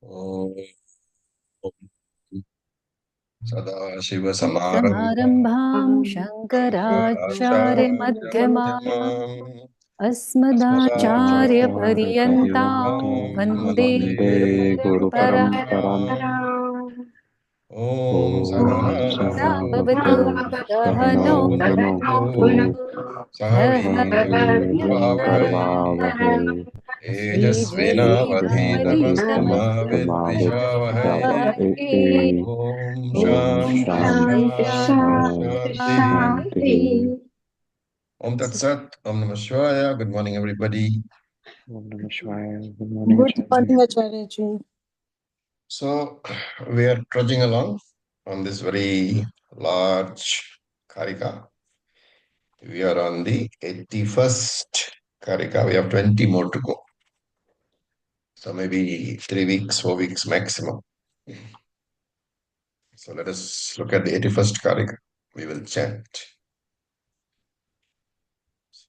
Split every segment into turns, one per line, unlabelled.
ॐ सदाशिवसमारम्भाम्
समारम्भां शङ्कराचार्यमध्यमाम्
शङ्कराचार्यमध्यमाम्
अस्मदाचार्यपर्यन्तां
अस्मदाचार्यपर्यन्ताम्
वन्दे
वन्दे
गुरुपरम्पराम्।
गुरुपरम्पराम् ॐ
ॐ
सहनावतु
सहनावतु
सहनौ
सहनौ
भुनक्तु
भुनक्तु
सह
सह
वीर्यं
वीर्यं
करवावहै
करवावहै
तेजस्विनावधीतमविद्विषावहै
तेजस्विनावधीतमविद्विषावहै।
ॐ
ॐ
शान्ति
शान्ति
शान्ति
शान्ति
शान्तिः
शान्तिः।
Om Tat Sat, Om Namah Shivaya. Good morning, everybody.
Om Namah Shivaya. Good morning,
Good
Acharya.
morning, Acharya ji.
So, we are trudging along on this very large Karika. We are on the 81st Karika. We have 20 more to go. So, maybe 3 weeks, 4 weeks maximum. So, let us look at the 81st Karika. We will chant.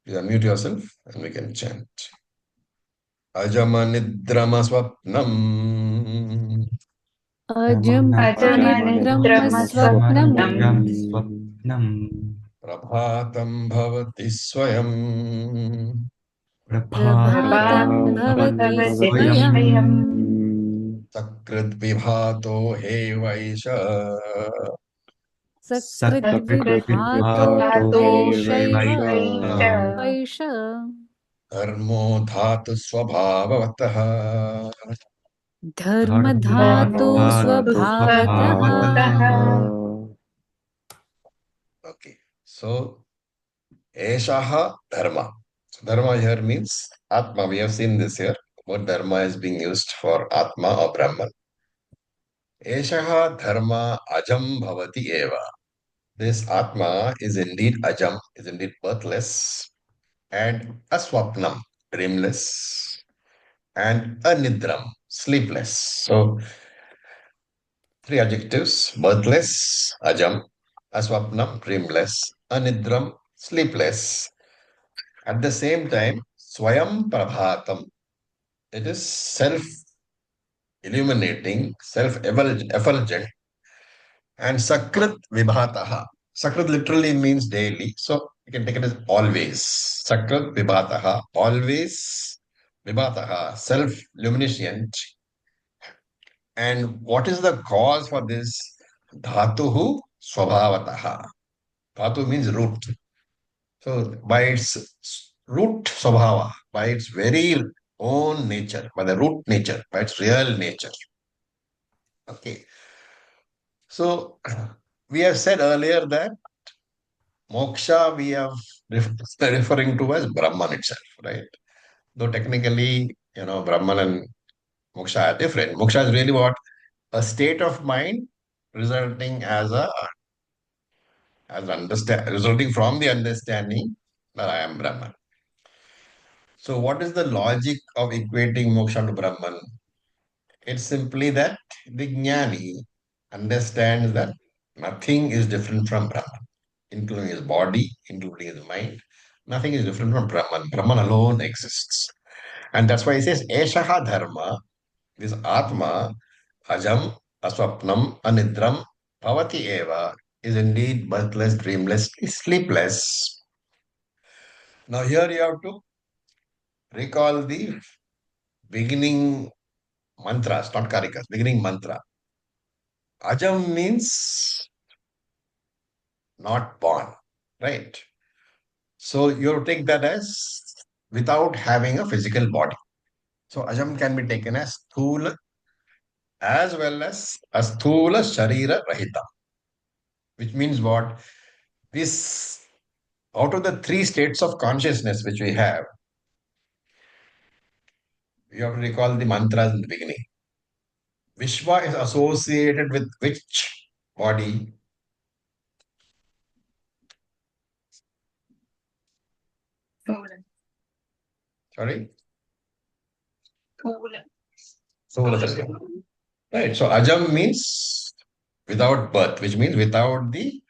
Please unmute yourself and we can chant. Ajamanidrama swapnam
अजमानिद्रमस्वप्नम्
स्वप्नम्
प्रभातं भवति स्वयम्
प्रभातं
प्रभातं
भवति
स्वयम्
स्वयम्
सकृद्विभातो हेवैष
सकृद्विभातो
सकृद्विभातो
हैषैव
वैष
वैष
कर्मो धातु स्वभावतः
धर्मधातु
धर्मधातु
स्वभावतः।
स्वभावतः
Okay, so Eshaha Dharma. So Dharma here means Atma. We have seen this here. What Dharma is being used for Atma or Brahman. Eshaha Dharma Ajam Bhavati Eva. This Atma is indeed Ajam, is indeed birthless, and Aswapnam, dreamless, and Anidram, sleepless. So, three adjectives: birthless, Ajam; Aswapnam, dreamless; Anidram, sleepless. At the same time, Swayam Prabhatam, it is self illuminating, self effulgent, and Sakrit Vibhataha. Sakrit literally means daily, so you can take it as always. Sakrit Vibhataha, always Vibhataha, self luminescent. And what is the cause for this? Dhatuhu Swabhavataha. Dhatu means root. So by its root Swabhava, by its very own nature, by the root nature, by its real nature. Okay. So we have said earlier that moksha we have referring to as Brahman itself, right? Though technically, Brahman and moksha are different. Moksha is really what? A state of mind resulting resulting from the understanding that I am Brahman. So what is the logic of equating moksha to Brahman? It's simply that the jnani understands that nothing is different from Brahman, including his body, including his mind. Nothing is different from Brahman. Brahman alone exists. And that's why he says, Eshaha Dharma, this Atma, Ajam, Aswapnam, Anidram, Bhavati Eva, is indeed birthless, dreamless, sleepless. Now, here you have to recall the beginning mantras, not karikas, beginning mantra. Ajam means not born, right? So you take that as without having a physical body. So Ajam can be taken as Sthula as well as Asthula Sharira Rahita, which means what? This, out of the three states of consciousness which we have, you have to recall the mantras in the beginning. Vishwa is associated with which body? Sorry? Sola Sharira. Right. So Ajam means without birth, which means without the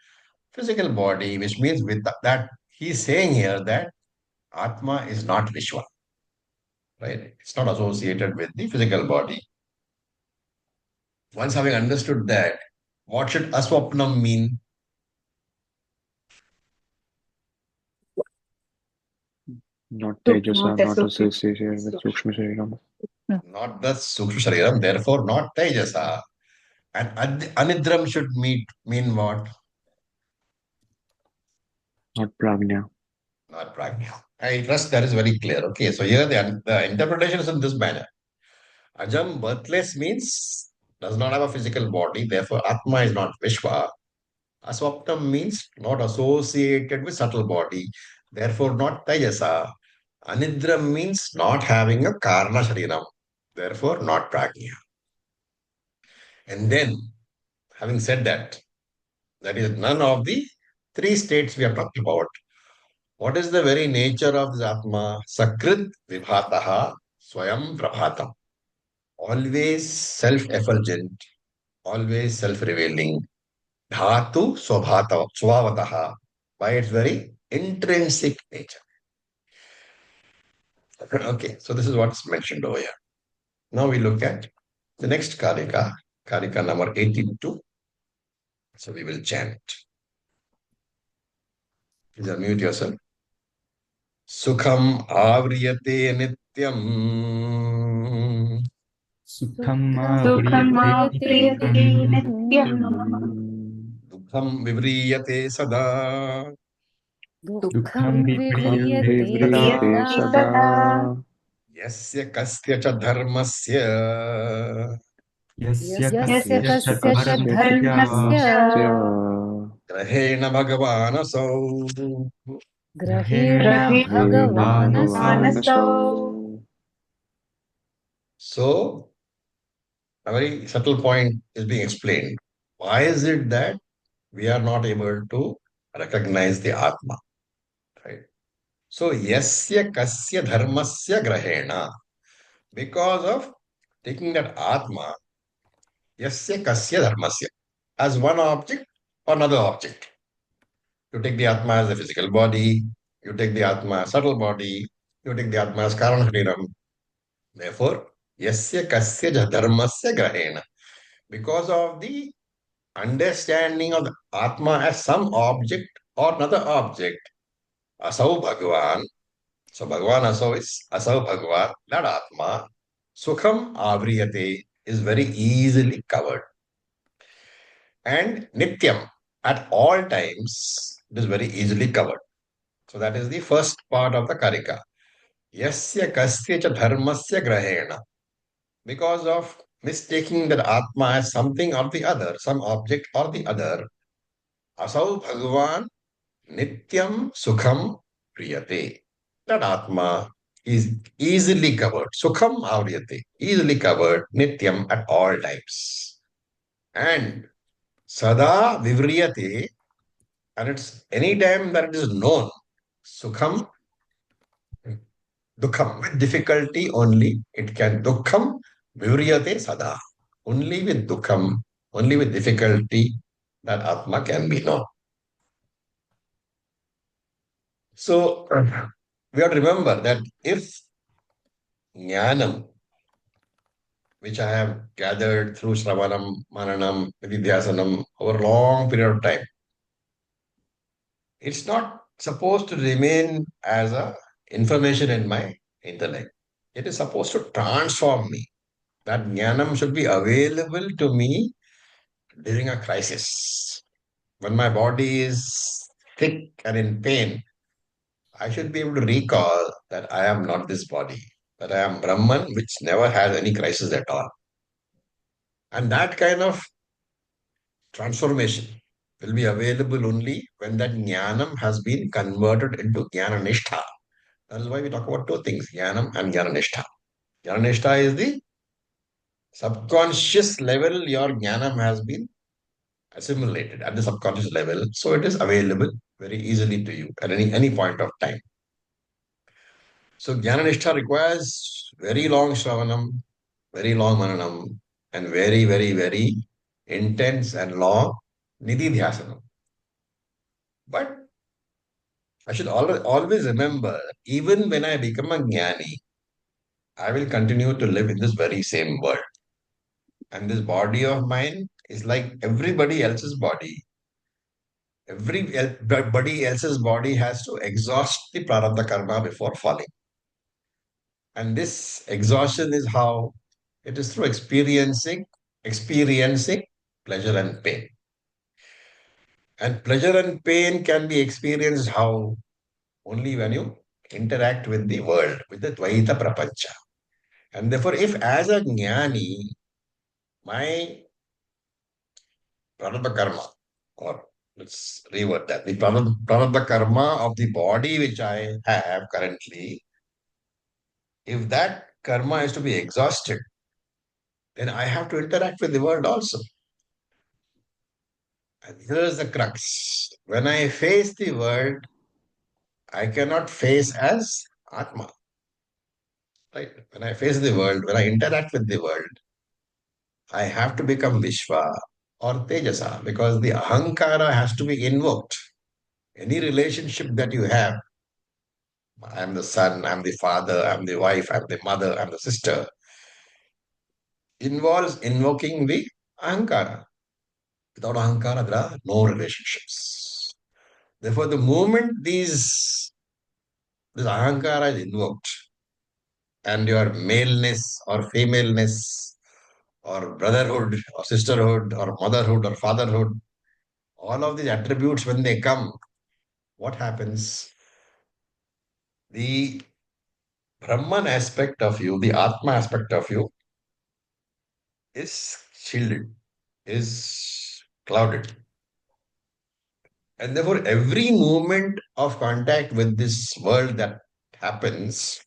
physical body, which means with that he's saying here that Atma is not Vishwa, right? It's not associated with the physical body. Once having understood that, what should aswapnam mean?
Not Tejasa, not associated with Sukshma Shariram.
Not the Sukshma Shariram, therefore not Tejasa. And Anidram should mean what?
Not Pragnya.
Not Prajna. I trust that is very clear. Okay, so here the interpretation is in this manner. Ajam, birthless means does not have a physical body, therefore Atma is not Vishwa. Aswaptam means not associated with subtle body, therefore not Tejasa. Anidram means not having a Karna Shariram, therefore not Prajna. And then, having said that, that is none of the three states we are talking about. What is the very nature of this Atma? Sakrit Vibhataha Swayam Prabhatam. Always self-effulgent, always self-revealing. Dhatu Swabhavataha, by its very intrinsic nature. Okay, so this is what's mentioned over here. Now we look at the next Karika, Karika number 82. So we will chant. Please unmute yourself. Sukham avriyate nityam.
Sukham
सुखम्
avriyate
आप्यते
nityam.
नित्यम्
Dukham vivriyate sada.
दुःखं
Dukham
Dukham
विव्रियते
vivriyate
सदा
sada.
Yasya kasya cha dharmasya.
Yasya
यस्य
kasya cha
कस्य च
dharmasya.
धर्मस्य
Grahena bhagavanasau.
ग्रहेण
Grahena
भगवानसौ
bhagavanasau.
So, a very subtle point is being explained. Why is it that we are not able to recognize the Atma? Right? So, yasya kasya dharmasya grahena. Because of taking that Atma, yasya kasya dharmasya, as one object or another object. You take the Atma as a physical body, you take the Atma as subtle body, you take the Atma as Karana Shriram. Therefore, yasya kasya dharmasya grahena. Because of the understanding of the Atma as some object or another object, asau Bhagavan, so Bhagavan asau is asau Bhagavan, that Atma, sukham avriyate, is very easily covered. And nityam, at all times, it is very easily covered. So that is the first part of the Karika. Yasya kasya cha dharmasya grahena. Because of mistaking that Atma as something or the other, some object or the other, asau Bhagavan nityam sukham priyate. That Atma is easily covered. Sukham avriyate, easily covered, nityam at all times. And sada vivriyate, and it's any time that it is known, sukham, dukham, with difficulty only, it can dukham vivriyate sada. Only with dukham, only with difficulty, that Atma can be known. So we have to remember that if jnanam, which I have gathered through Shravanam, Mananam, Vidyasanam over a long period of time, it's not supposed to remain as a information in my intellect. It is supposed to transform me. That jnanam should be available to me during a crisis. When my body is sick and in pain, I should be able to recall that I am not this body, that I am Brahman, which never has any crisis at all. And that kind of transformation will be available only when that jnanam has been converted into jnana-nishtha. That is why we talk about two things, jnanam and jnana-nishtha. Jnana-nishtha is the subconscious level your jnanam has been assimilated at the subconscious level. So it is available very easily to you at any point of time. So Jnana-nishtha requires very long Shravanam, very long Mananam, and very, very, very intense and long Nididhyasanam. But I should always remember, even when I become a Jnani, I will continue to live in this very same world. And this body of mine is like everybody else's body. Everybody else's body has to exhaust the prarabdha karma before falling. And this exhaustion is how it is through experiencing pleasure and pain. And pleasure and pain can be experienced how? Only when you interact with the world, with the Dvaita Prapancha. And therefore, if as a jnani, my prarabdha karma, or let's reword that, the prarabdha karma of the body which I have currently, if that karma is to be exhausted, then I have to interact with the world also. And here's the crux. When I face the world, I cannot face as Atma. Right? When I face the world, when I interact with the world, I have to become Vishwa or Tejasa because the Ahankara has to be invoked. Any relationship that you have, I'm the son, I'm the father, I'm the wife, I'm the mother, I'm the sister, involves invoking the Ahankara. Without Ahankara, there are no relationships. Therefore, the moment this Ahankara is invoked and your maleness or femaleness or brotherhood or sisterhood or motherhood or fatherhood, all of these attributes, when they come, what happens? The Brahman aspect of you, the Atma aspect of you, is shielded, is clouded. And therefore, every moment of contact with this world that happens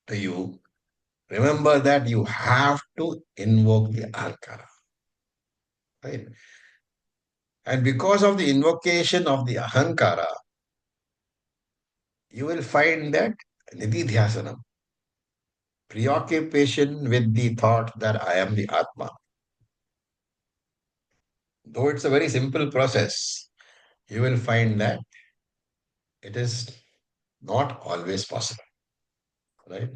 to you, remember that you have to invoke the Ankara. Right? And because of the invocation of the Ahankara, you will find that Nididhyasanam, preoccupation with the thought that I am the Atma. Though it's a very simple process, you will find that it is not always possible. Right?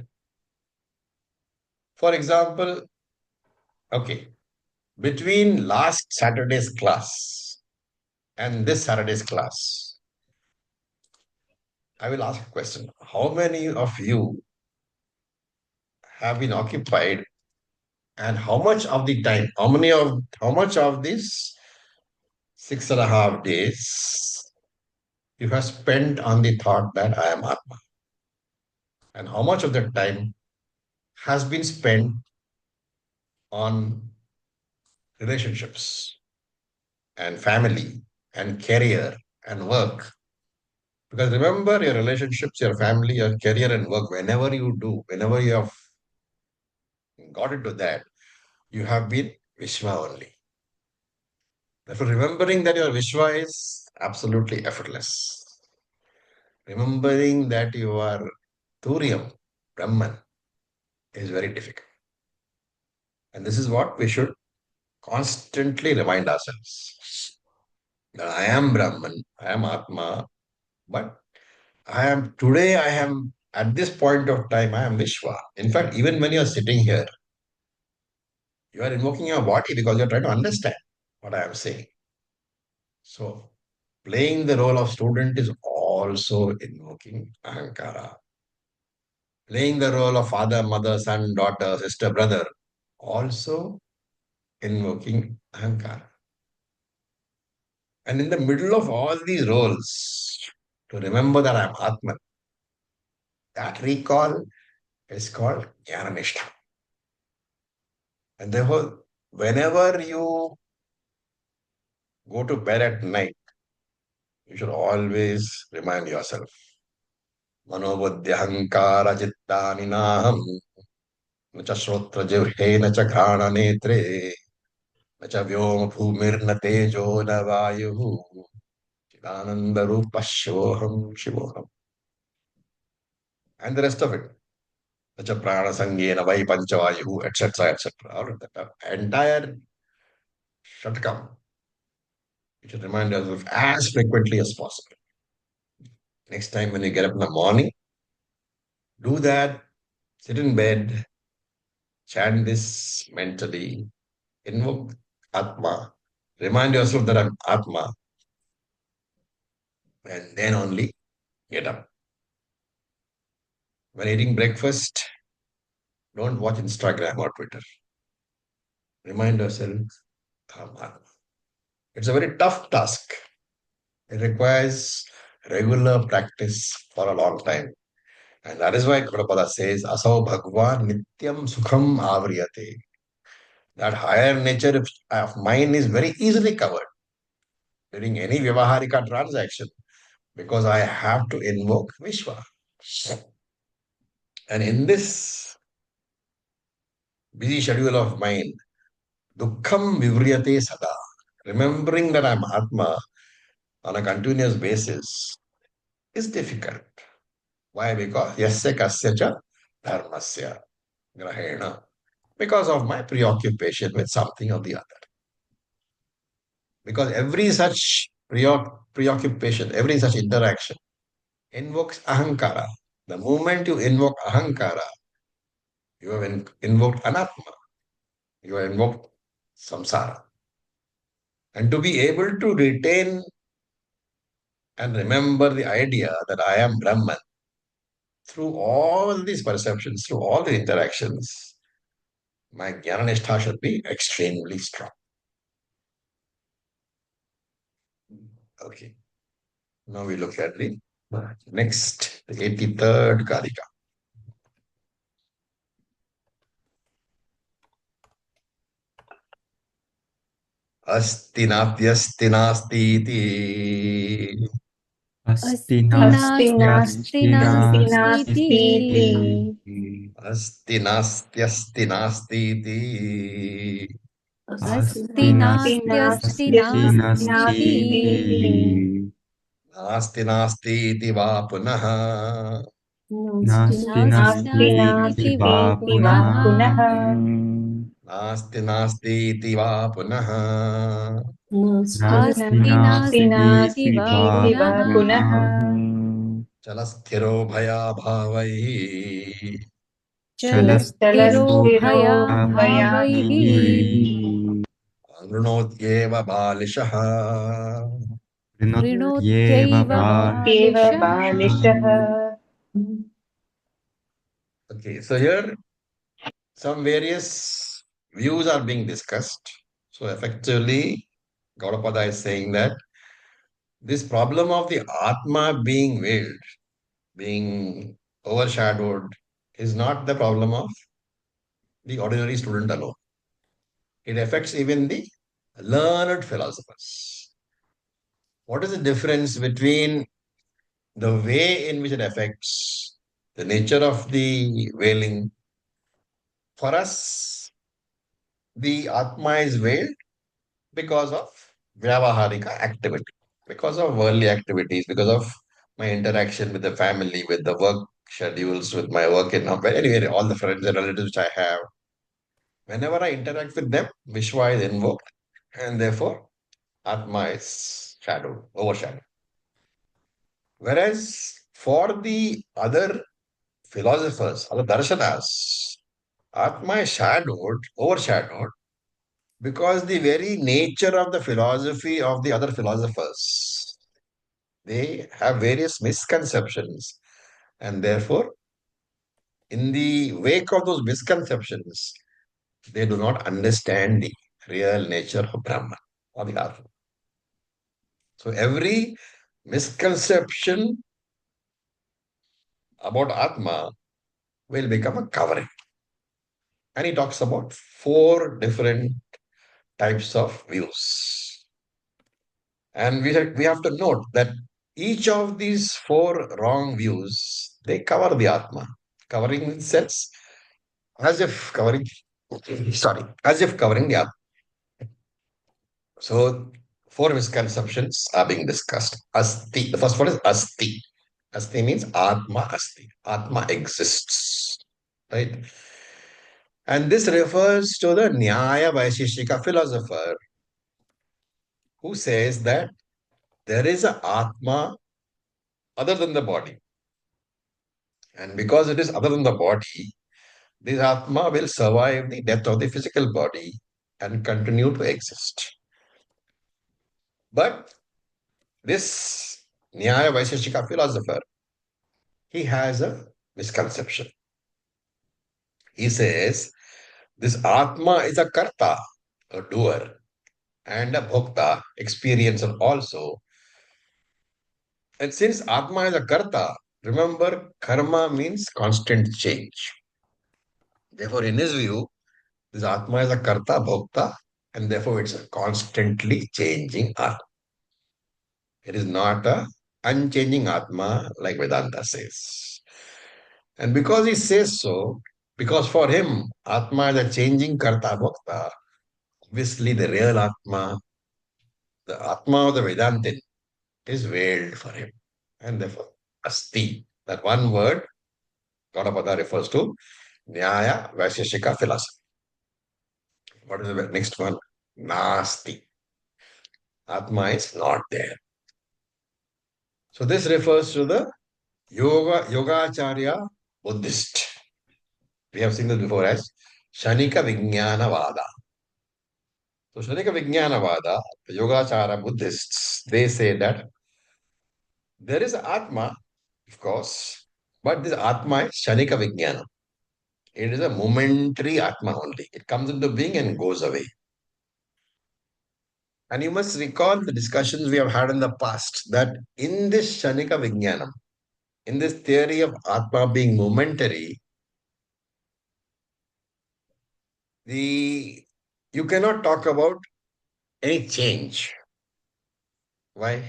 For example, okay, between last Saturday's class and this Saturday's class, I will ask a question. How many of you have been occupied and how much of this 6.5 days you have spent on the thought that I am Atma? And how much of that time has been spent on relationships and family and career and work? Because remember, your relationships, your family, your career and work, whenever you have got into that, you have been Vishwa only. Therefore, remembering that your Vishwa is absolutely effortless. Remembering that you are Turiam, Brahman, is very difficult. And this is what we should constantly remind ourselves. That I am Brahman, I am Atma, but I am, at this point of time, I am Vishwa. In fact, even when you are sitting here, you are invoking your body because you are trying to understand what I am saying. So, playing the role of student is also invoking Ahankara. Playing the role of father, mother, son, daughter, sister, brother, also invoking Ahankara. And in the middle of all these roles, to remember that I am Atman, that recall is called Jnananishta. And therefore, whenever you go to bed at night, you should always remind yourself, Manobuddhyahankara chittani naham, न च श्रोत्रजिह्वे न च घ्राणनेत्रे न च व्योमभूमिर्न तेजो न वायुः चिदानन्दरूपः शिवोऽहम्. And the rest of it. न च प्राणसंज्ञेन वै पञ्चवायुः, etc., etc. All of that entire shatakam, you should remind yourself as frequently as possible. Next time when you get up in the morning, do that, sit in bed, Chant this mentally. Invoke Atma. Remind yourself that I'm Atma. And then only get up. When eating breakfast, don't watch Instagram or Twitter. Remind yourself, I'm Atma. It's a very tough task. It requires regular practice for a long time. And that is why Gaudapada says, Asau Bhagwan Nityam Sukham Avriyate. That higher nature of mine is very easily covered during any Vyavaharika transaction because I have to invoke Vishwa. And in this busy schedule of mine, Dukkham Vivriyate Sada, remembering that I'm Atma on a continuous basis is difficult. Why? Because yasya kasya cha dharmasya grahena. Because of my preoccupation with something or the other. Because every such preoccupation, every such interaction invokes ahankara. The moment you invoke ahankara, you have invoked anatma. You have invoked samsara. And to be able to retain and remember the idea that I am Brahman through all these perceptions, through all the interactions, my Jnana should be extremely strong. Okay. Now we look at the next, the 83rd Karika. Asti natyasti nastīti.
अस्ति
अस्ति
नास्ति
नास्ति
नास्तीति
नास्तीति
Asti nastyasti nastīti.
अस्ति
अस्ति
नास्त्यस्ति
नास्त्यस्ति
नास्तीति
नास्तीति
Nasti nastīti vā punaha.
नास्ति
नास्ति
नास्तीति वा
नास्तीति वा
पुनः
पुनः
Nasti nastīti vā punaha.
नास्ति
नास्ति
नास्तीति वा
नास्तीति वा
पुनः
पुनः
Chalasthiro bhayabhavaihi.
चलस्थिरो
चलस्थिरो
भयाभावैः
भयाभिः
Vrunotyeva bālishah.
वृणोत्यैव
कृणोत्येव
बालिशः
बालिशः
Okay, so here some various views are being discussed. So effectively, Gaudapada is saying that this problem of the Atma being veiled, being overshadowed, is not the problem of the ordinary student alone. It affects even the learned philosophers. What is the difference between the way in which it affects the nature of the veiling? For us, the Atma is veiled because of Vyavaharika activity, because of worldly activities, because of my interaction with the family, with the work schedules, with my work in anyway, all the friends and relatives which I have. Whenever I interact with them, Vishwa is invoked, and therefore Atma is shadowed, overshadowed. Whereas for the other philosophers, other darshanas, Atma is shadowed, overshadowed, because the very nature of the philosophy of the other philosophers, they have various misconceptions, and therefore, in the wake of those misconceptions, they do not understand the real nature of Brahman or the Atma. So every misconception about Atma will become a covering. And he talks about four different types of views. And we have to note that each of these four wrong views, they cover the Atma. Covering in sense, as if covering, as if covering the Atma. So, four misconceptions are being discussed. Asti. The first one is Asti. Asti means Atma Asti. Atma exists. Right? And this refers to the Nyaya Vaisheshika philosopher who says that there is an Atma other than the body. And because it is other than the body, this Atma will survive the death of the physical body and continue to exist. But this Nyaya Vaisheshika philosopher, he has a misconception. He says this Atma is a karta, a doer, and a bhokta, experiencer also. And since Atma is a karta, remember karma means constant change. Therefore, in his view, this Atma is a karta, bhokta, and therefore it's a constantly changing Atma. It is not a unchanging Atma like Vedanta says. And because he says so, because for him, Atma is a changing karta, bhokta, obviously the real Atma, the Atma of the Vedantin, is veiled for him. And therefore, Asti, that one word, Gaudapada refers to Nyaya Vaisheshika philosophy. What is the next one? Nasti. Atma is not there. So this refers to the Yogacharya Buddhist. We have seen this before as Shanika Vijnana Vada. So Shanika Vijnana Vada, the Yogacharya Buddhists, they say that there is Atma, of course, but this Atma is Shanika Vijnana. It is a momentary Atma only. It comes into being and goes away. And you must recall the discussions we have had in the past that in this Shanika Vijnanam, in this theory of Atma being momentary, the you cannot talk about any change. Why?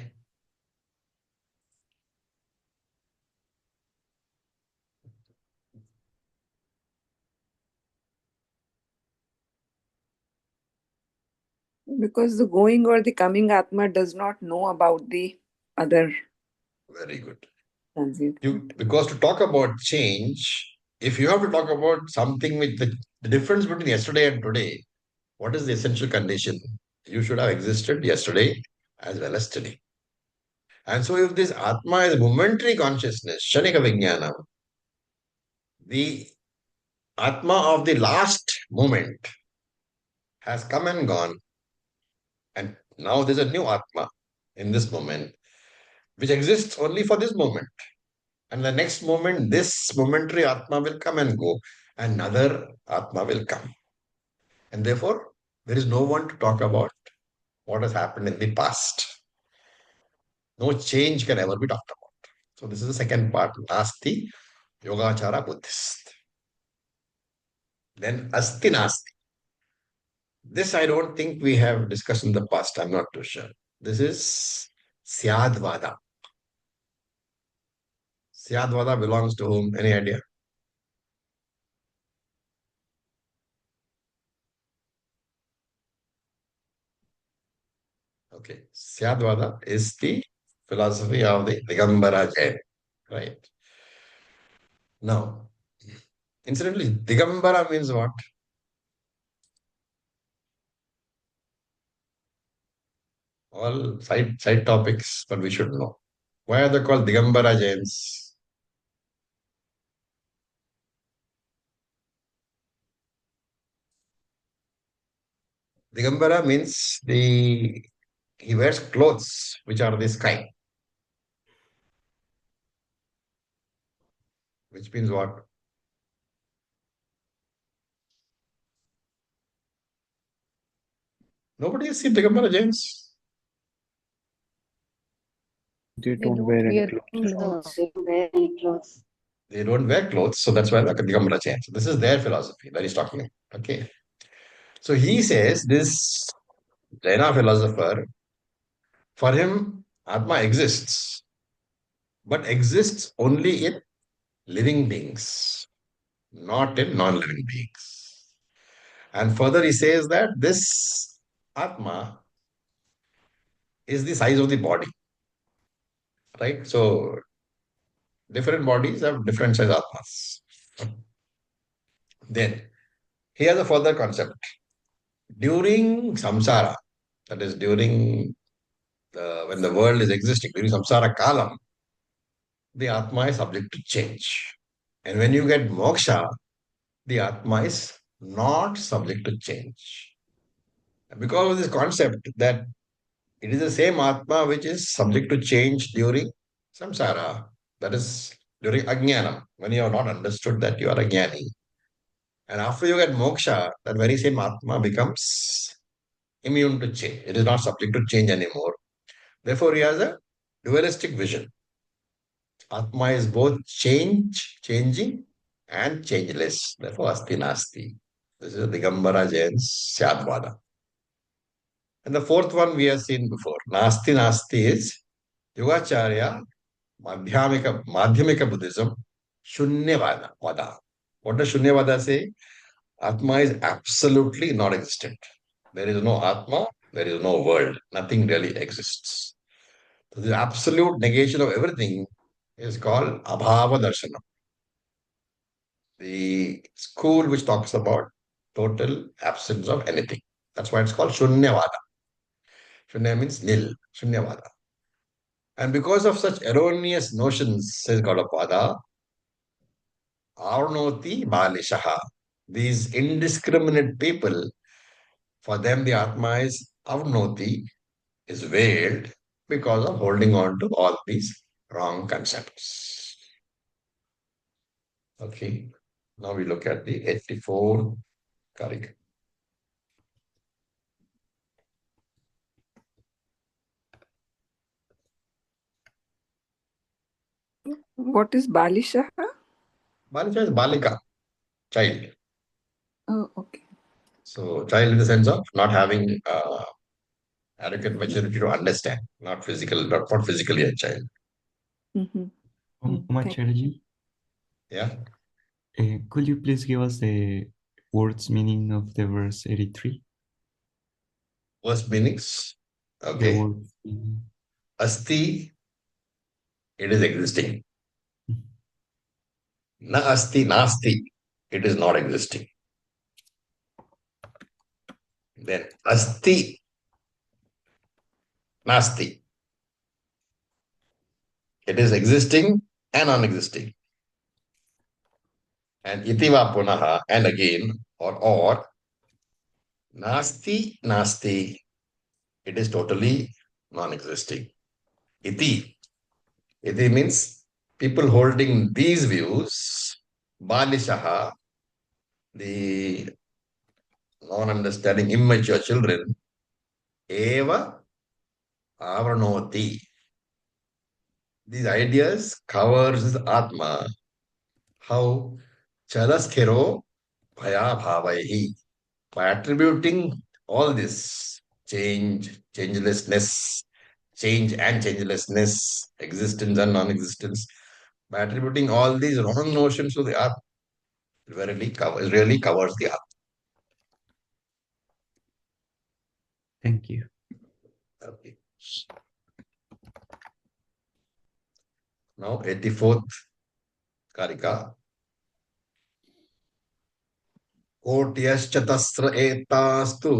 Because the going or the coming Atma does not know about the other
Very good.
transit.
Because to talk about change, if you have to talk about something with the difference between yesterday and today, what is the essential condition? You should have existed yesterday as well as today. And so if this Atma is momentary consciousness, Shanika Vijnana, the Atma of the last moment has come and gone. And now there's a new Atma in this moment, which exists only for this moment. And the next moment, this momentary Atma will come and go. Another Atma will come. And therefore, there is no one to talk about what has happened in the past. No change can ever be talked about. So this is the second part, Nasti, Yogachara Buddhist. Then Asti Nasti. This I don't think we have discussed in the past. I'm not too sure. This is Syadvada. Syadvada belongs to whom? Any idea? Okay. Syadvada is the philosophy of the Digambara Jain. Right. Now, incidentally, Digambara means what? All side topics, but we should know. Why are they called Digambara Jains? Digambara means he wears clothes which are the sky. Which means what? Nobody has seen Digambara Jains.
They
They
don't
don't
wear any
wear
clothes.
clothes.
They don't wear clothes, so that's why they're Digambara Jains. So this is their philosophy that he's talking about. Okay. So he says this Jaina philosopher, for him, Atma exists, but exists only in living beings, not in non-living beings. And further, he says that this Atma is the size of the body, right? So different bodies have different size Atmas. Then he has a further concept. During samsara, that is during when the world is existing, during samsara kalam, the Atma is subject to change. And when you get moksha, the Atma is not subject to change. Because of this concept that it is the same Atma which is subject to change during samsara, that is during ajnanam, when you have not understood that you are ajnani. And after you get moksha, that very same Atma becomes immune to change. It is not subject to change anymore. Therefore, he has a dualistic vision. Atma is both changing, and changeless. Therefore, asti nasti. This is Digambara Jain's Syadvada. And the fourth one we have seen before. Nasti nasti is Yogacharya, Madhyamika Buddhism, Shunyavada. What does Shunyavada say? Atma is absolutely non existent. There is no Atma, there is no world. Nothing really exists. So the absolute negation of everything is called Abhava Darshanam, the school which talks about total absence of anything. That's why it's called Shunyavada. Shunya means nil, Shunyavada. And because of such erroneous notions, says Gaudapada, Arnoti Balishaha, these indiscriminate people, for them the Atma is Avnoti, is veiled because of holding on to all these wrong concepts. Okay, now we look at the 84 Karika.
What is Balisha?
Balisha is Balika, child.
Oh, okay.
So, child in the sense of not having adequate maturity to understand, not physically a child.
Mm-hmm.
Umacharya,
Yeah.
could you please give us the words meaning of the verse 83?
First meanings.
The
Okay.
word meaning.
Asti, it is existing. Na asti, nasti, it is not existing. Then asti, nasti, it is existing and non-existing. And itiva punaha, and again, or nasti, nasti, it is totally non-existing. Iti, iti means people holding these views, balishaha, the non-understanding immature children, eva avranoti. These ideas covers Atma. How chalasthiro bhaya bhavaihi. By attributing all this changelessness, change and changelessness, existence and non-existence, by attributing all these wrong notions to the Atma, it really covers the Atma.
Thank you.
Okay. Now, 84th Karika. कोट्यश्चतस्र एतास्तु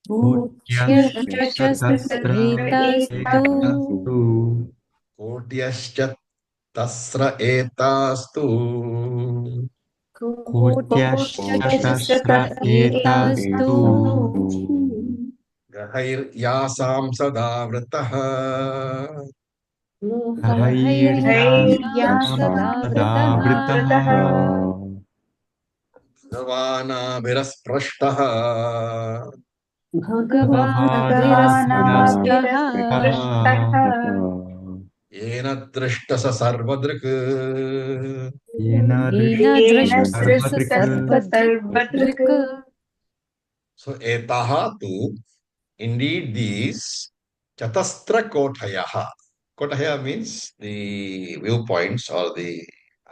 Bhutyashtasraetastu
कोट्यश्चतस्र एतास्तु
Kotyashtasraetastu
ग्रहैर्यासां सदा वृतः
Bhagairya
भगवानाभिरस्पृष्टः
Bhagavanavirasprastah
येन दृष्ट स सर्वदृक्
Yena drashtasya sarvadrik
So etaha tu, indeed these chatastra kotayaha. Kotaya means the viewpoints or the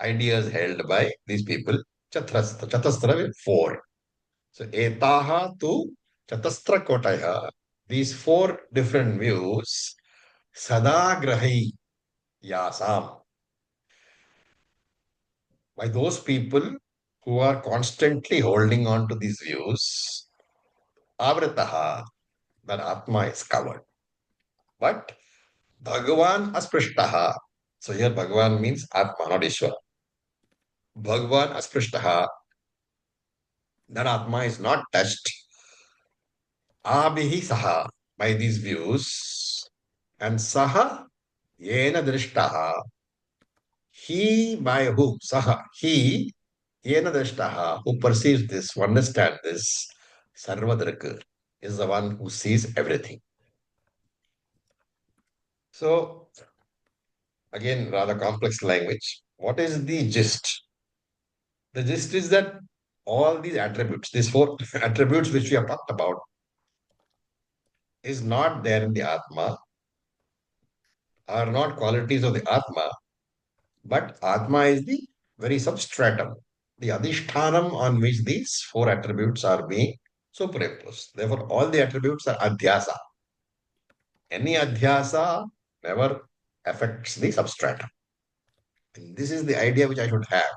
ideas held by these people. Chatastra means four. So etaha tu chatastra kotaya. These four different views. Sadagrahi yasam. By those people who are constantly holding on to these views, avrataha, that Atma is covered. But Bhagavan asprishtaha. So here Bhagavan means Atma, not Ishvara. Bhagavan Asprishtaha, that Atma is not touched. Abhihi Saha, by these views, and Saha Yena Drishtaha, he by whom? Saha, he Yena Drishtaha, who perceives this, who understands this, Sarvadrika, is the one who sees everything. So, again, rather complex language. What is the gist? The gist is that all these attributes, these four attributes which we have talked about, is not there in the Atma, are not qualities of the Atma, but Atma is the very substratum, the adhishthanam on which these four attributes are being superimposed. Therefore, all the attributes are adhyasa. Any adhyasa never affects the substratum. And this is the idea which I should have,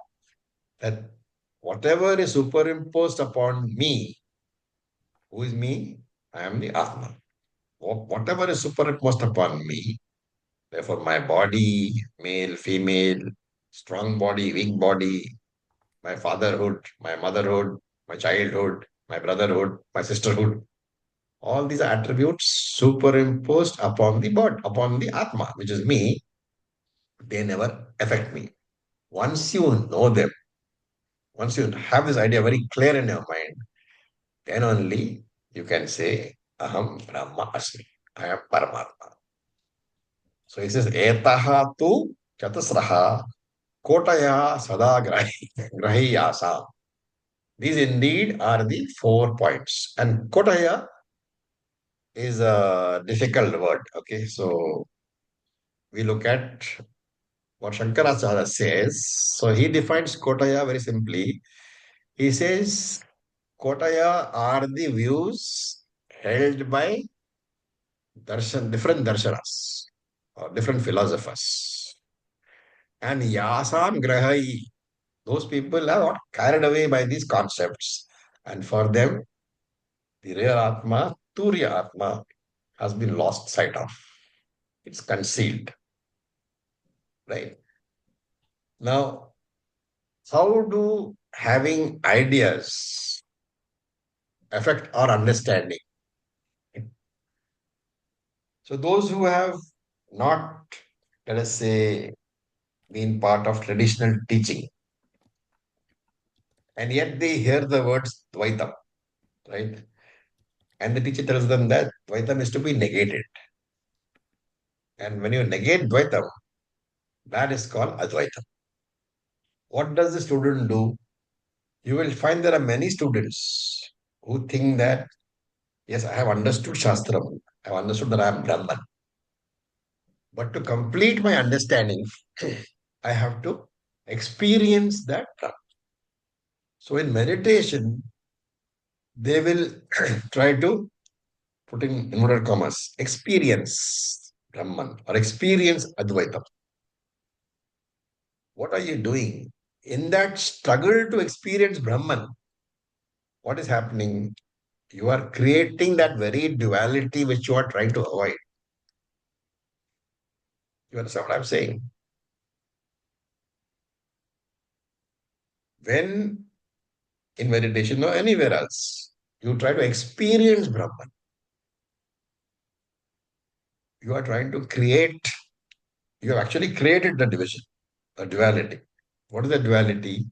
that whatever is superimposed upon me, who is me? I am the Atma. Whatever is superimposed upon me, therefore my body, male, female, strong body, weak body, my fatherhood, my motherhood, my childhood, my brotherhood, my sisterhood, all these are attributes superimposed upon the body, upon the Atma, which is me. They never affect me. Once you know them, once you have this idea very clear in your mind, then only you can say, Aham Brahma Asmi. I am Paramatma. So it says, Etaha tu chatusraha kotaya sada grahiyasa. These indeed are the 4 points. And kotaya is a difficult word. Okay, so we look at what Shankaracharya says. So he defines kotaya very simply. He says kotaya are the views held by different darshanas or different philosophers. And yasam grahai, those people are not carried away by these concepts. And for them, the real Atma, Turiya Atma, has been lost sight of. It's concealed. Right? Now, how do having ideas affect our understanding? So those who have not, let us say, been part of traditional teaching, and yet they hear the words Dvaitam, right? And the teacher tells them that Dvaitam is to be negated. And when you negate Dvaitam, that is called Advaitam. What does the student do? You will find there are many students who think that, yes, I have understood Shastram, I have understood that I am Brahman. But to complete my understanding, I have to experience that Brahman. So in meditation, they will try to put in inverted commas, experience Brahman or experience Advaitam. What are you doing? In that struggle to experience Brahman, what is happening? You are creating that very duality which you are trying to avoid. You understand what I'm saying? When in meditation or anywhere else, you try to experience Brahman, you are trying to create, you have actually created the division, the duality. What is the duality?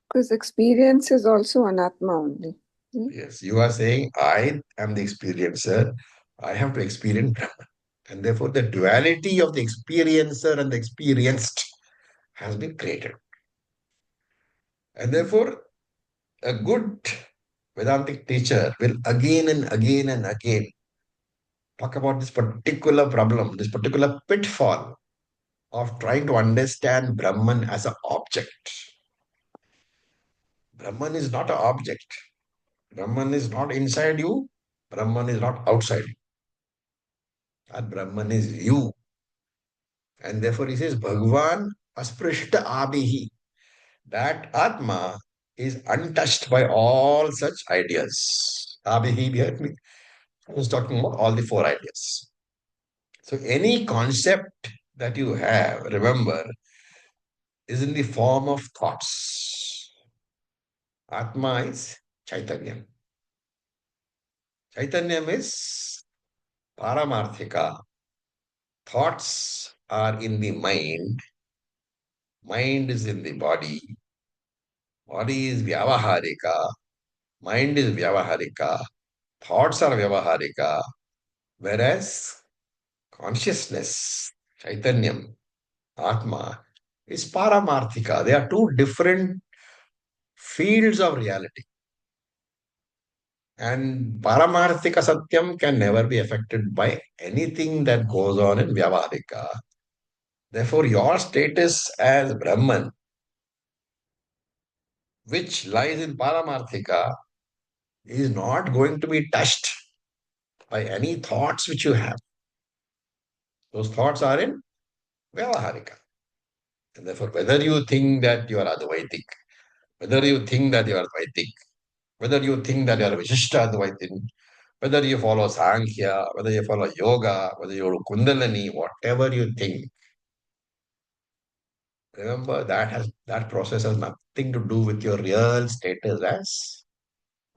Because experience is also anatma only.
Yes, you are saying, I am the experiencer, I have to experience Brahman. And therefore, the duality of the experiencer and the experienced has been created. And therefore, a good Vedantic teacher will again and again and again talk about this particular problem, this particular pitfall of trying to understand Brahman as an object. Brahman is not an object. Brahman is not inside you. Brahman is not outside you. And Brahman is you. And therefore he says, Bhagavan asprishta abhihi. That Atma is untouched by all such ideas. Abhihi, here I was talking about all the 4 ideas. So any concept that you have, remember, is in the form of thoughts. Atma is Chaitanyam. Chaitanyam is Paramarthika. Thoughts are in the mind. Mind is in the body. Body is Vyavaharika. Mind is Vyavaharika. Thoughts are Vyavaharika. Whereas consciousness, Chaitanyam, Atma, is Paramarthika. They are two different fields of reality. And Paramarthika Satyam can never be affected by anything that goes on in Vyavaharika. Therefore, your status as Brahman, which lies in Paramarthika, is not going to be touched by any thoughts which you have. Those thoughts are in Vyavaharika. And therefore, whether you think that you are Advaitik, whether you think that you are Advaitik, whether you think that you are Vishishta Advaitin, whether you follow Sankhya, whether you follow Yoga, whether you do Kundalini, whatever you think, remember that process has nothing to do with your real status as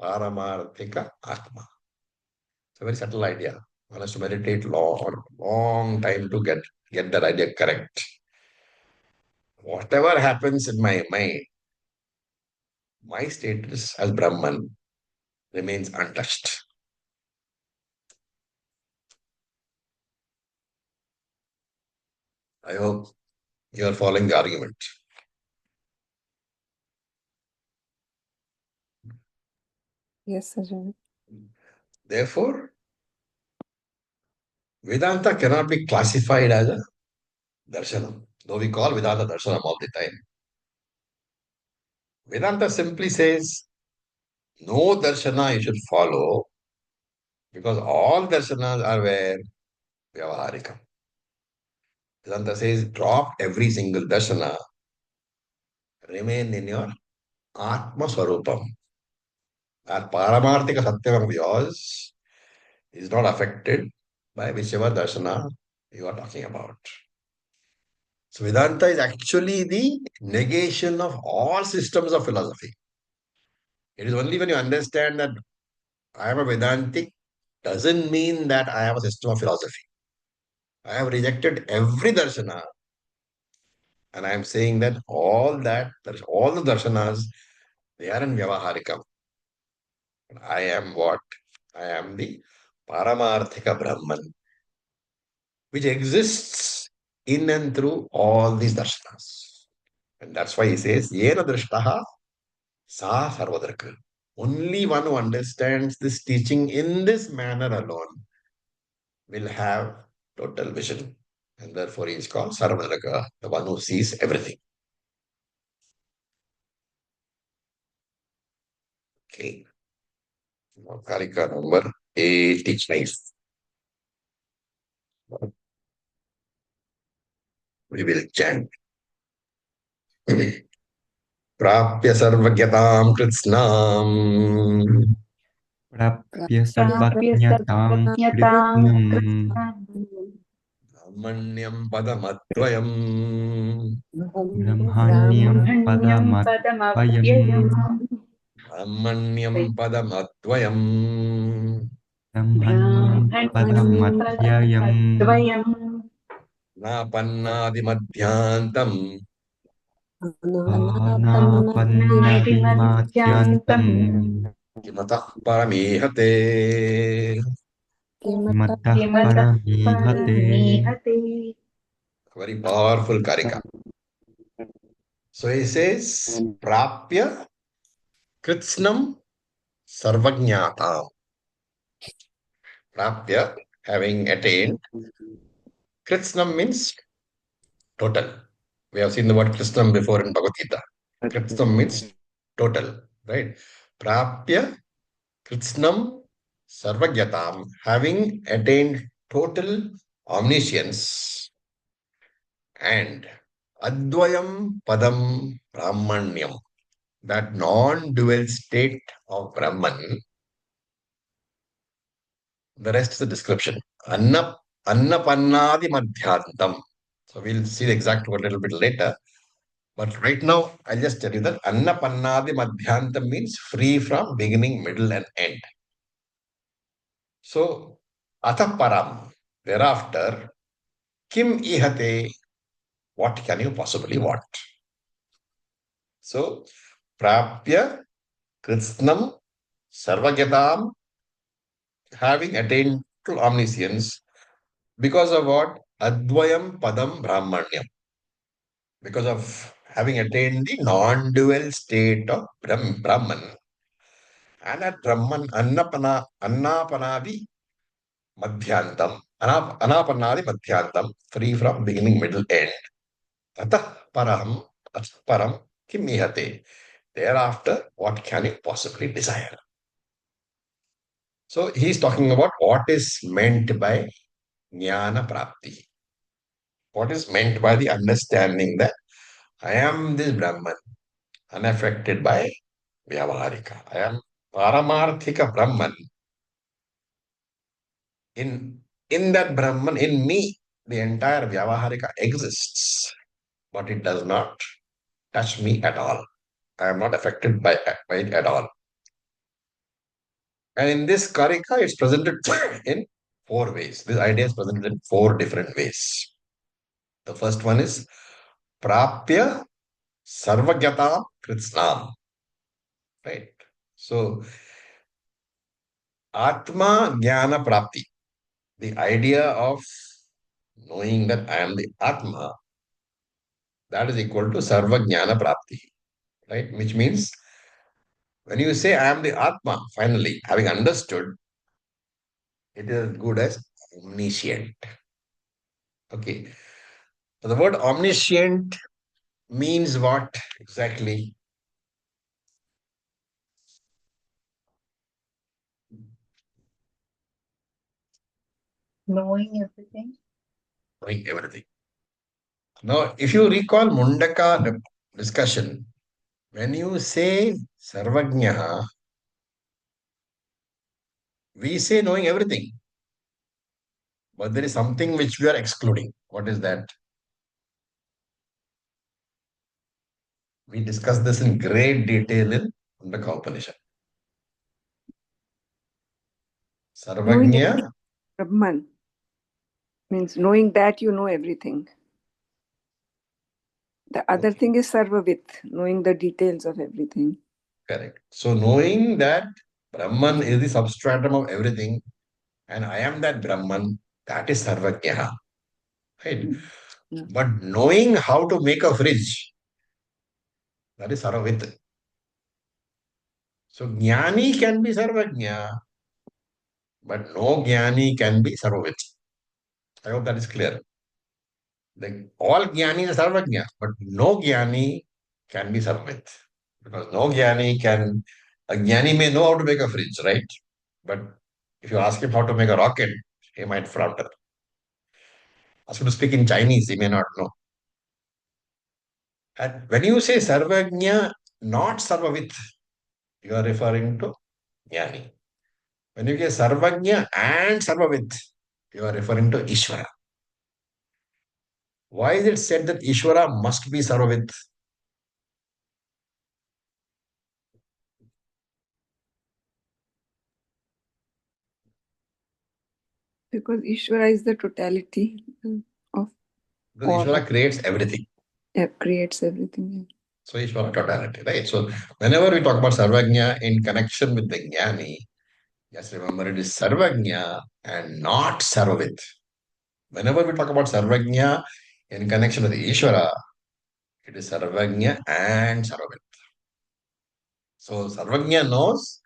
Paramarthika Atma. It's a very subtle idea. One has to meditate long time to get that idea correct. Whatever happens in my mind, my status as Brahman remains untouched. I hope you are following the argument.
Yes, Ajahn.
Therefore, Vedanta cannot be classified as a darshanam, though we call Vedanta darshanam all the time. Vedanta simply says no darshana you should follow because all darshanas are where Vyavaharika. Vedanta says drop every single darshana, remain in your Atma Swarupam. That Paramarthika Satyam of yours is not affected by whichever darshana you are talking about. So Vedanta is actually the negation of all systems of philosophy. It is only when you understand that I am a Vedantic doesn't mean that I have a system of philosophy. I have rejected every darshana and I am saying that all the darshanas, they are in Vyavaharikam. I am what? I am the Paramarthika Brahman, which exists in and through all these darshanas. And that's why he says, Yena drishtaha sa sarvadraka. Only one who understands this teaching in this manner alone will have total vision. And therefore he is called Sarvadraka, the one who sees everything. Okay. Now, Karika number 85. We will chant. Prapya sarvagyataam kritsnam
Prapya sarvajñatam kritnam
brahmanyam padamadvayam
brahmanyam padamadvayam
brahmanyam padamadvayam
brahmanyam padamadvyayam
napannadi madhyantam
anapannadimadhyantam
kimatah paramihate.
kimatah paramihate.
Very powerful Karika. So he says, Prapya Kritsnam Sarvajñatam. Prapya, having attained. Kritsnam means total. We have seen the word Kritsnam before in Bhagavad Gita. Kritsnam means total, right? Prapya Kritsnam Sarvajñatam, having attained total omniscience and Advayam Padam Brahmanyam, that non-dual state of Brahman. The rest is the description. Annapannadi madhyantam. So we'll see the exact word a little bit later. But right now, I'll just tell you that Annapannadi Madhyantam means free from beginning, middle, and end. So, Ataparam, thereafter, Kim ihate, what can you possibly want? So, Prapya, Kritsnam, Sarvagyatam, having attained to omniscience, because of what? Advayam Padam Brahmanyam. Because of having attained the non-dual state of Brahman, and at Brahman Annapanadi Madhyantam, Anapanadi Madhyantam, free from beginning, middle, end. Atah Paraham, Atah Param, Kim Ihate. Thereafter, what can you possibly desire? So he's talking about what is meant by Jnana Prapti. What is meant by the understanding that I am this Brahman, unaffected by Vyavaharika. I am Paramarthika Brahman. In that Brahman, in me, the entire Vyavaharika exists, but it does not touch me at all. I am not affected by it at all. And in this Karika, it's presented in four ways. This idea is presented in four different ways. The first one is Prapya Sarvagyata Kritsnam. Right? So, Atma Jnana Prapti, the idea of knowing that I am the Atma, that is equal to Sarva Jnana Prapti. Right? Which means when you say I am the Atma, finally, having understood, it is as good as omniscient. Okay. So the word omniscient means what exactly?
Knowing everything.
Knowing everything. Now, if you recall Mundaka discussion, when you say Sarvajnaha, we say knowing everything. But there is something which we are excluding. What is that? We discussed this in great detail in Mandukya Upanishad.
Knowing
Sarvajna,
Brahman means knowing that you know everything. The other
okay,
thing is Sarvavit, knowing the details of everything.
correct. So knowing that Brahman is the substratum of everything, and I am that Brahman, that is Sarvajna. Right?
Yeah.
But knowing how to make a fridge, that is Sarvavit. So Jnani can be Sarvajna, but no Jnani can be Sarvavit. I hope that is clear. Like all Jnani is Sarvajna, but no Jnani can be Sarvavit. Because no Jnani can, a Jnani may know how to make a fridge, right? But if you ask him how to make a rocket, he might flounder. Ask him to speak in Chinese, he may not know. And when you say Sarvajna, not Sarvavit, you are referring to Jnani. When you say Sarvajna and Sarvavit, you are referring to Ishvara. Why is it said that Ishvara must be Sarvavit?
Because Ishvara is the totality of
Because
all,
Ishvara creates everything.
creates everything.
So Ishvara totality, right? So whenever we talk about Sarvajna in connection with the Jnani, just remember it is Sarvajna and not Sarvavit. Whenever we talk about Sarvajna in connection with Ishvara, it is Sarvajna and Sarvavit. So Sarvajna knows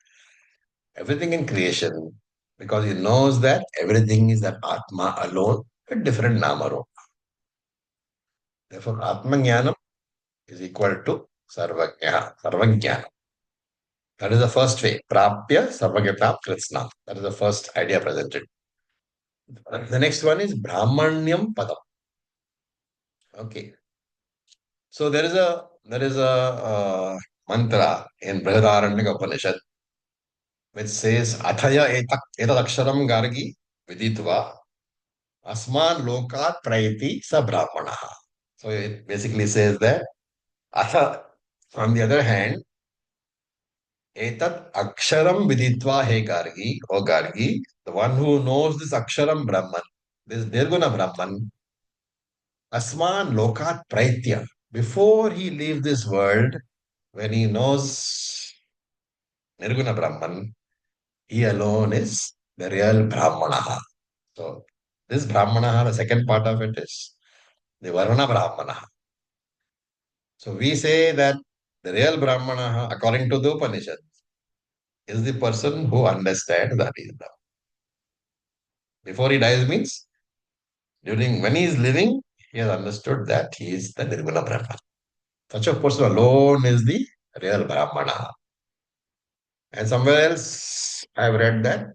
everything in creation because he knows that everything is that Atma alone with different Nama Rupa. Therefore, Atma Jnanam is equal to Sarvajnana. That is the first way. Prapya Sarvagata Kritsna. That is the first idea presented. The next one is Brahmanyam Padam. Okay. So there is a mantra in Brihadaranyaka Upanishad which says Athaya etadaksharam gargi viditva Asman lokat prayati sa brahmanaha. So it basically says that, on the other hand, etat aksharam viditva he Gargi, O Gargi, the one who knows this aksharam Brahman, this Nirguna Brahman, Asman lokat praitya. Before he leaves this world, when he knows Nirguna Brahman, he alone is the real Brahmana. So this Brahmana, the second part of it is the Varuna Brahmana. So we say that the real Brahmana, according to the Upanishad, is the person who understands that he is Brahman. Before he dies means when he is living, he has understood that he is the Nirguna Brahman. Such a person alone is the real Brahmana. And somewhere else I've read that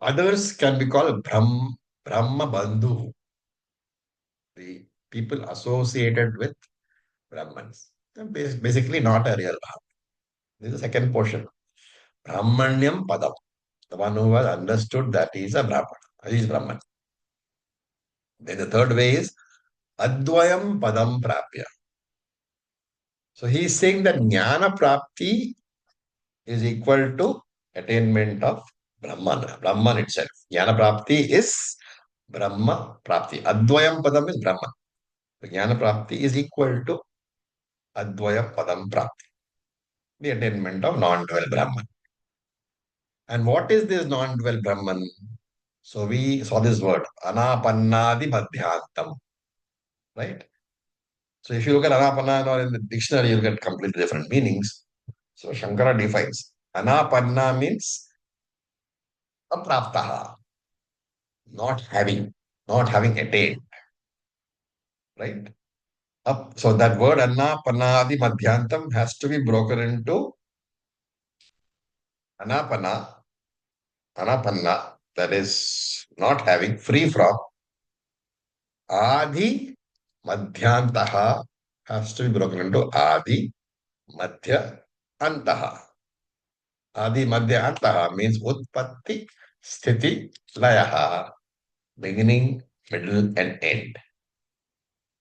others can be called Brahma Bandhu, the people associated with Brahmans. Basically not a real Brahman. This is the second portion. Brahmanyam Padam. The one who has understood that he is a Brahman. He is Brahman. Then the third way is Advayam Padam Prapya. So he is saying that Jnana Prapti is equal to attainment of Brahman. Brahman itself. Jnana Prapti is Brahma Prapti. Advayam Padam is Brahman. So Jnana Prapti is equal to Advayam Padam Prapti. The attainment of non-dual Brahman. And what is this non-dual Brahman? So we saw this word, Anapannadi Madhyantam, right? So if you look at Anapanna or in the dictionary, you'll get completely different meanings. So Shankara defines Anapanna means apraptaha, not having attained, right? So that word Anapannadi Madhyantam has to be broken into Anapanna, Anapanna, that is not having, free from, Adi Madhyantaha has to be broken into Adi Madhya Antaha. Adi Madhya Antaha means Utpatti Sthiti Layaha, beginning, middle, and end.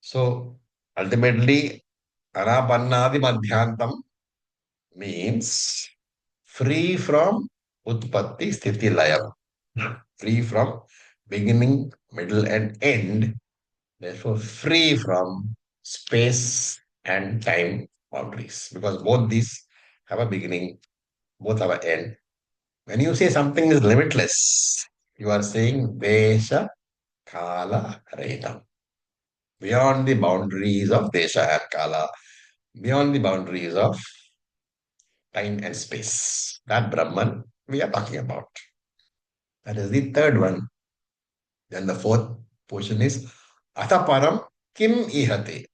So ultimately, Anapannadi Madhyantam means free from Utpatti Sthiti Laya, free from beginning, middle, and end. Therefore, free from space and time boundaries, because both these have a beginning, both have an end. When you say something is limitless, you are saying Desha Kala Retam, beyond the boundaries of Desha and Kala, beyond the boundaries of time and space. That Brahman we are talking about. That is the third one. Then the fourth portion is Ataparam Kim Ihate.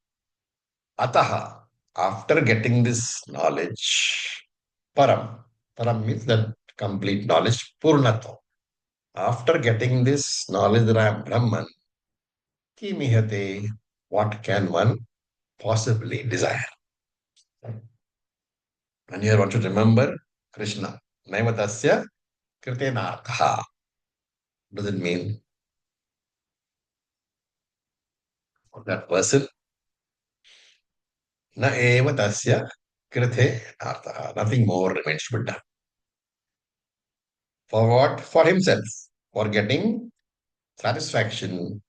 Ataha, after getting this knowledge, param means that complete knowledge, purnato. After getting this knowledge that I am Brahman, kimihate, what can one possibly desire? And here one should remember Krishna. Naivatasya kritenartha. Does it mean that person? Na eva tasya krite artha. Nothing more remains to be done. For what? For himself. For getting satisfaction,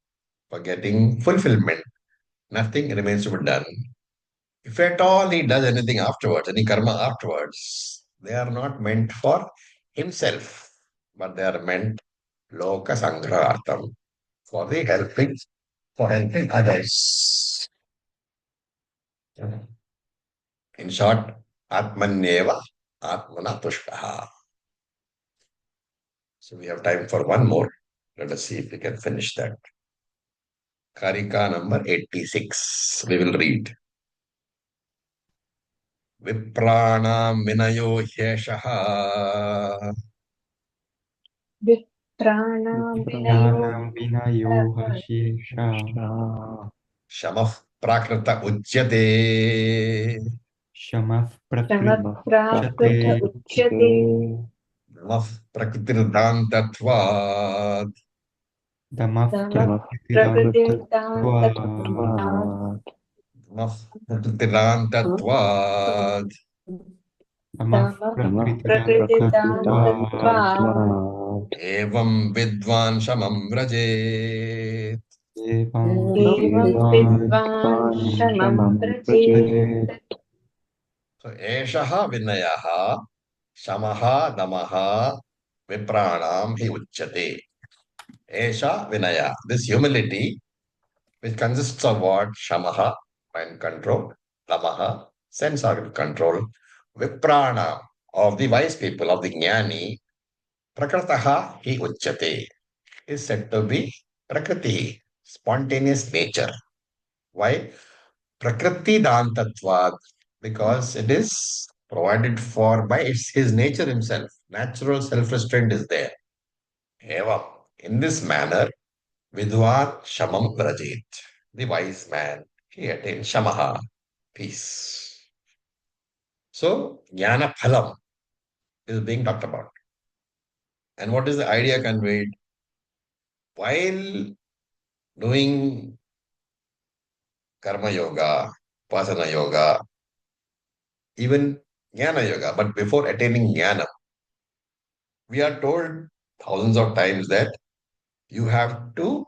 for getting fulfillment. Nothing remains to be done. If at all he does anything afterwards, any karma afterwards, they are not meant for himself, but they are meant loka sangrartham, for the helping others. In short, atmanyeva atmana tushtaha. So we have time for one more. Let us see if we can finish that. Karika number 86. We will read. Viprāṇāṃ vinayo hyēṣah
विप्राणां विनयो
Pranam vinayo hashesha
shamah prakrita ujyate
shamaf
क्षमप्राकृत
prakrityate
उच्यते
namah prakritirdantatvad
Dhamma
Dhamma
Prakritiranthatva.
Prakritiranthatvat
Tirantatvad.
Dhamma
Dhamma
Prakritiranthatva.
Prakritiranthatvat
Evam vidvan shamam vrajet.
Evam
Evam Vidvan Shamam
Shamam
Pratit
Prajet.
So, eshaha vinayaha, shamaha damaha, vipranam hi uchyate. Esha vinaya. This humility, which consists of what? Shamaha, mind control, damaha, sense organ control, vipranam, of the wise people, of the jnani, prakrataha hi uchyate, is said to be prakriti, spontaneous nature. Why? Prakriti dantatvad, because it is provided for by his nature himself. Natural self-restraint is there. Evam. In this manner, Vidwan Shamam Vrajit. The wise man, he attained Shamaha, peace. So, Jnana Phalam is being talked about. And what is the idea conveyed? While doing Karma Yoga, Upasana Yoga, even Jnana Yoga, but before attaining Jnana, we are told thousands of times that you have to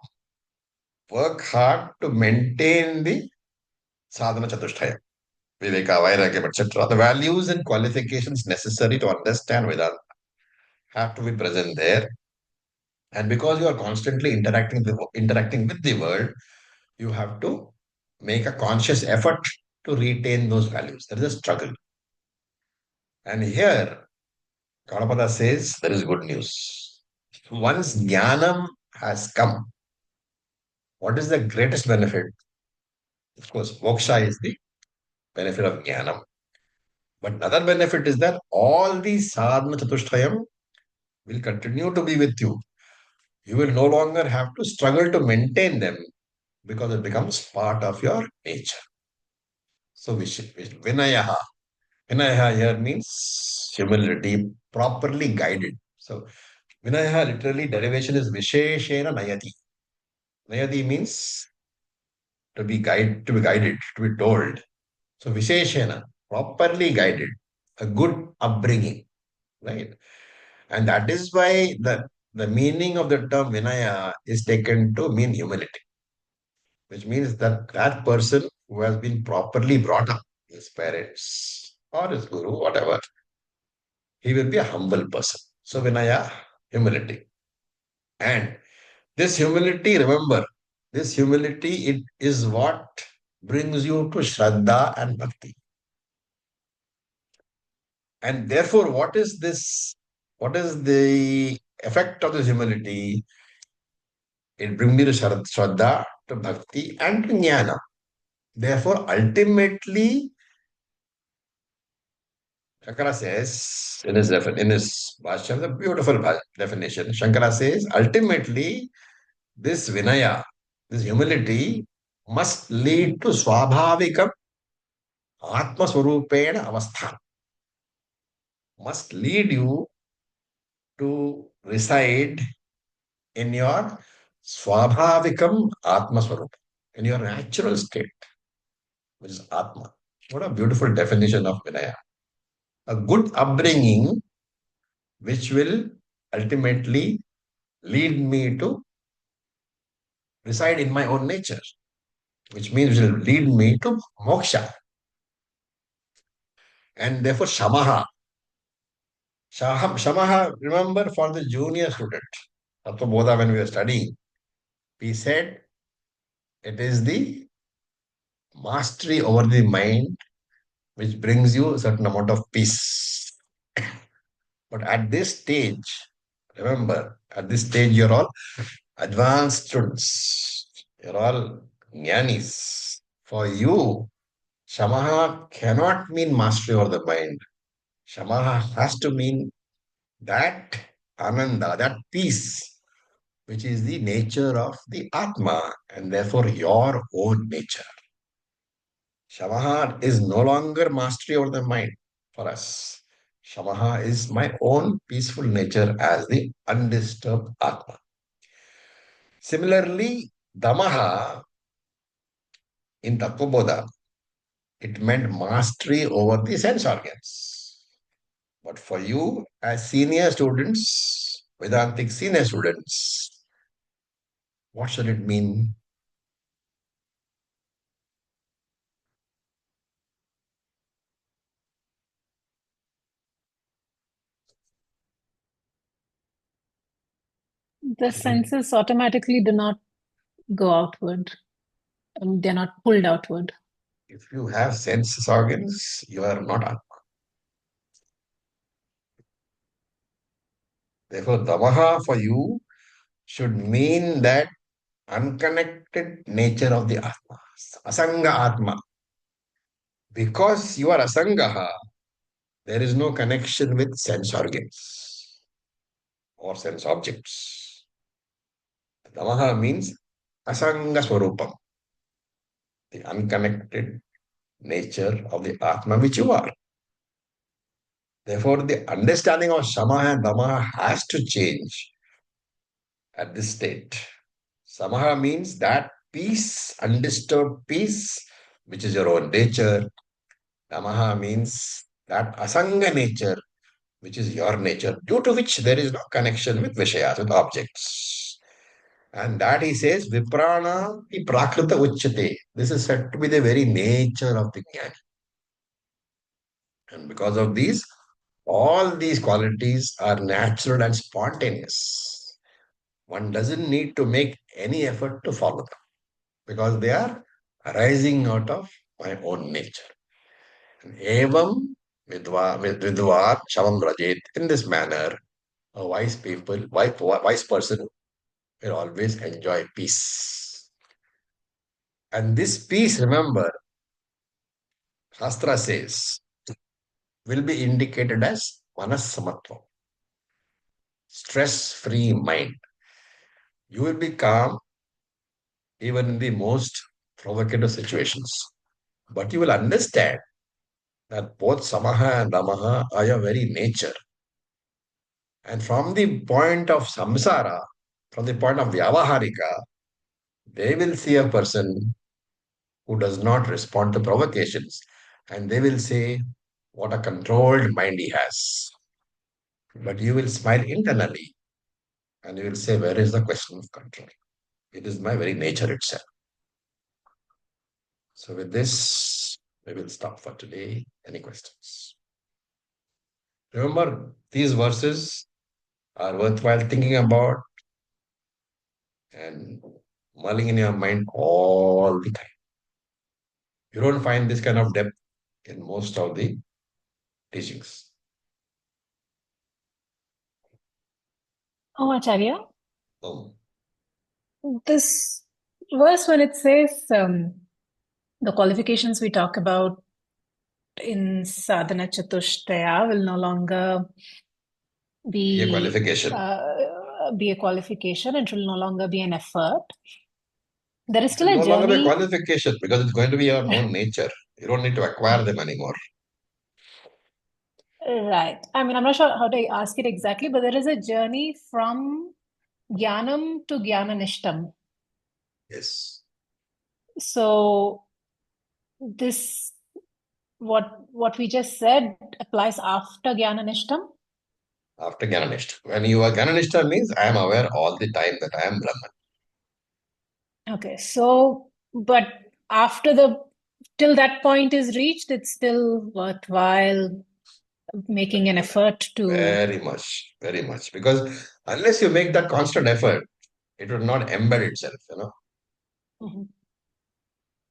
work hard to maintain the sadhana chatushtaya, viveka, vairagya, etc. The values and qualifications necessary to understand Vedanta have to be present there. And because you are constantly interacting with the world, you have to make a conscious effort to retain those values. There is a struggle. And here, Gaudapada says there is good news. Once jnanam has come, what is the greatest benefit? Of course, moksha is the benefit of jnanam. But another benefit is that all the sadhana chatushtayam will continue to be with you. You will no longer have to struggle to maintain them because it becomes part of your nature. So, Vinayaha. Vinayaha here means humility, properly guided. So, Vinayaha literally derivation is Visheshena Nayati. Nayati means to be guided, to be told. So, Visheshena, properly guided, a good upbringing, right? And that is why the meaning of the term Vinaya is taken to mean humility, which means that that person who has been properly brought up, his parents or his guru, whatever, he will be a humble person. So Vinaya, humility. And this humility, remember, this humility, it is what brings you to Shraddha and Bhakti. And therefore, what is this? What is the effect of this humility? It brings me to Shraddha, to Bhakti, and to Jnana. Therefore, ultimately, Shankara says in his Bhashya, the beautiful definition, Shankara says, ultimately, this Vinaya, this humility, must lead to Swabhavikam Atma Swarupena Avasthan, must lead you to reside in your Swabhavikam Atma Swarupa, in your natural state, which is Atma. What a beautiful definition of Vinaya. A good upbringing which will ultimately lead me to reside in my own nature, which means will lead me to moksha. And therefore, shamaha. Shamaha, remember for the junior student, Tattva when we were studying, we said it is the mastery over the mind which brings you a certain amount of peace. But at this stage, remember, at this stage, you're all advanced students. You're all jnanis. For you, Shamaha cannot mean mastery over the mind. Shamaha has to mean that ananda, that peace, which is the nature of the Atma and therefore your own nature. Shamaha is no longer mastery over the mind for us. Shamaha is my own peaceful nature as the undisturbed Atma. Similarly, Damaha in Tattvaboda, it meant mastery over the sense organs. But for you, as senior students, Vedantic senior students, what should it mean?
The senses automatically do not go outward. They're not pulled outward.
If you have sense organs, you are not Atma. Therefore, Damaha for you should mean that unconnected nature of the Atma, Asanga Atma. Because you are Asangaha, there is no connection with sense organs or sense objects. Damaha means Asanga Swarupam, the unconnected nature of the Atma which you are. Therefore, the understanding of Shamaha and Damaha has to change at this state. Samaha means that peace, undisturbed peace, which is your own nature. Damaha means that asanga nature, which is your nature, due to which there is no connection with Vishayas, with objects. And that he says, Viprana pi prakrita uchyate. This is said to be the very nature of the Jnani. And because of these, all these qualities are natural and spontaneous. One doesn't need to make any effort to follow them because they are arising out of my own nature. And evam vidvat shavam rajet. In this manner, a wise person will always enjoy peace. And this peace, remember, Shastra says, will be indicated as manasamatva, stress-free mind. You will be calm even in the most provocative situations. But you will understand that both Samaha and Damaha are your very nature. And from the point of samsara, from the point of Vyavaharika, they will see a person who does not respond to provocations and they will say, what a controlled mind he has. But you will smile internally and you will say, where is the question of control? It is my very nature itself. So, with this, we will stop for today. Any questions? Remember, these verses are worthwhile thinking about and mulling in your mind all the time. You don't find this kind of depth in most of the teachings.
Oh, Acharya,
Oh,
this verse, when it says the qualifications we talk about in sadhana chatushtaya will no longer
be a qualification.
be a qualification, it will no longer be an effort. There is
It
still
will
a
no longer be a
journey.
qualification because it's going to be your own nature. You don't need to acquire them anymore.
Right. I mean, I'm not sure how to ask it exactly, but there is a journey from jnanam to jnananishtam.
Yes.
So this what we just said applies after jnananishtam.
After Gyananishta. When you are Gyananishta means I am aware all the time that I am Brahman.
Okay, so but after till that point is reached, it's still worthwhile making an effort to.
Very much, very much. Because unless you make that constant effort, it will not embed itself,
Mhm.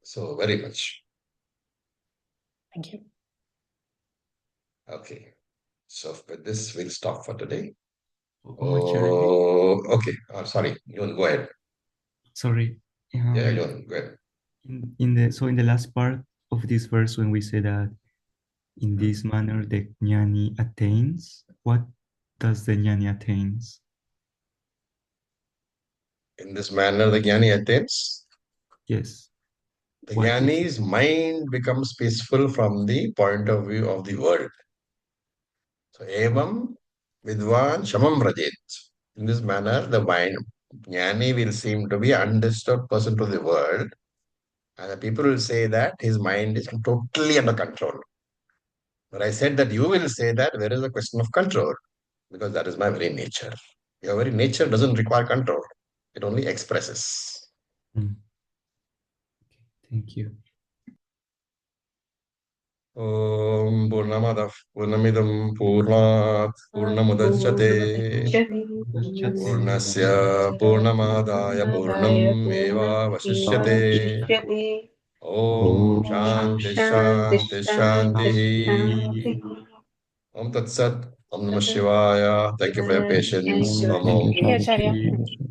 So, very much.
Thank you.
Okay. So, with this, we'll stop for today.
Acharya,
Oh, okay. Sorry. You go ahead.
sorry.
Yeah, you go ahead.
In the last part of this verse, when we say that in this manner the jnani attains, what does the jnani attains?
In this manner, the Jnani attains.
Yes.
The
What is
Jnani's mind becomes peaceful from the point of view of the world. So, evam vidvan shamam rajet. In this manner, the mind Jnani will seem to be understood person to the world, and the people will say that his mind is totally under control. But I said that you will say that there is a question of control, because that is my very nature. Your very nature doesn't require control, it only expresses.
Mm. Thank you.
Om Purnamadah Purnamidam Purnat Purnamudachyate Purnasya Purnamadaya Purnam Eva Vasishyate. Om Shanti Shanti Shanti. Om Tat Sat. Om Namah Shivaya. Thank you for your patience.
Thank you,
Namo.
Thank you, Acharya.
Shanti.